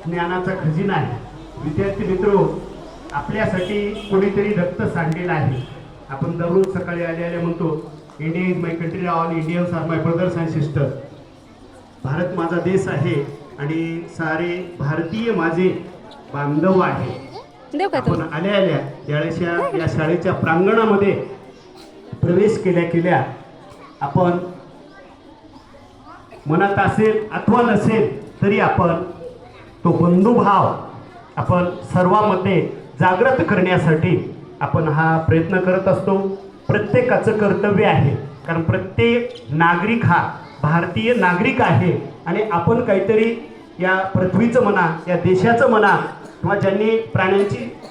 ज्ञानाचा खजिना आहे। विद्यार्थी मित्रो, आपल्यासाठी कोणीतरी रक्त सांडलेलं आहे। आपण दररोज सकाळी आले आले म्हणतो, India is my country, all Indians are my brothers and sister. Bharat माझा देश आहे आणि सारे भारतीय माझे बांधव आहे। आपण आल्या आल्या या शाळेच्या प्रांगणामध्ये प्रवेश केल्या केल्या आपण मनात असेल अथवा नसेल तरी आपण तो बंधुभाव आपण सर्वांमध्ये जागृत करण्यासाठी आपण हा प्रयत्न करत असतो। प्रत्येकाचं कर्तव्य आहे, कारण प्रत्येक नागरिक हा भारतीय नागरिक आहे आणि आपण काहीतरी या पृथ्वीचं म्हणा, या देशाचं म्हणा, किंवा ज्यांनी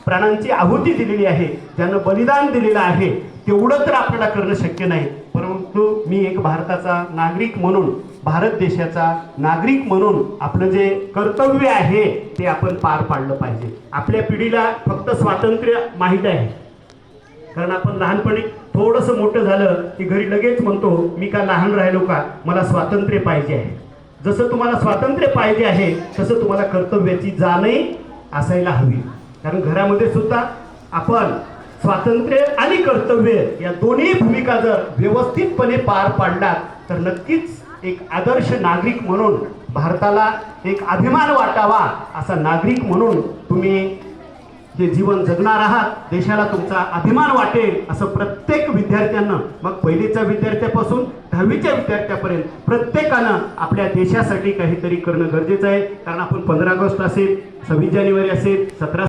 प्राणांची आहुती दिलेली आहे, ज्यांना बलिदान दिलेलं आहे, तेवढं तर आपल्याला करणं शक्य नाही। परंतु मी एक भारताचा नागरिक म्हणून, भारत देशाचा नागरिक म्हणून आपलं जे कर्तव्य आहे ते आपण पार पाडलं पाहिजे। आपल्या पिढीला फक्त स्वातंत्र्य माहीत आहे, कारण आपण लहानपणी थोडंसं मोठं झालं की घरी लगेच म्हणतो, मी का लहान राहिलो का, मला स्वातंत्र्य पाहिजे आहे। जसं तुम्हाला स्वातंत्र्य पाहिजे आहे तसं तुम्हाला कर्तव्याची जाणीव असायला हवी, कारण घरामध्ये सुद्धा आपण स्वातंत्र्य आणि कर्तव्य या दोन्ही भूमिका जर व्यवस्थितपणे पार पाडल्या तर नक्कीच एक आदर्श नागरिक म्हणून भारताला एक अभिमान वाटावा असा नागरिक म्हणून तुम्ही जे जीवन जगणार आहात, देशाला तुमचा अभिमान वाटेल असं प्रत्येक विद्यार्थ्यांना, मग पहिलीच्या विद्यार्थ्यापासून 10वीच्या विद्यार्थ्यापर्यंत प्रत्येकानं आपल्या देशासाठी काहीतरी करणं गरजेचं आहे। कारण आपण 15 ऑगस्ट असेल, 26 जानेवारी असेल, 17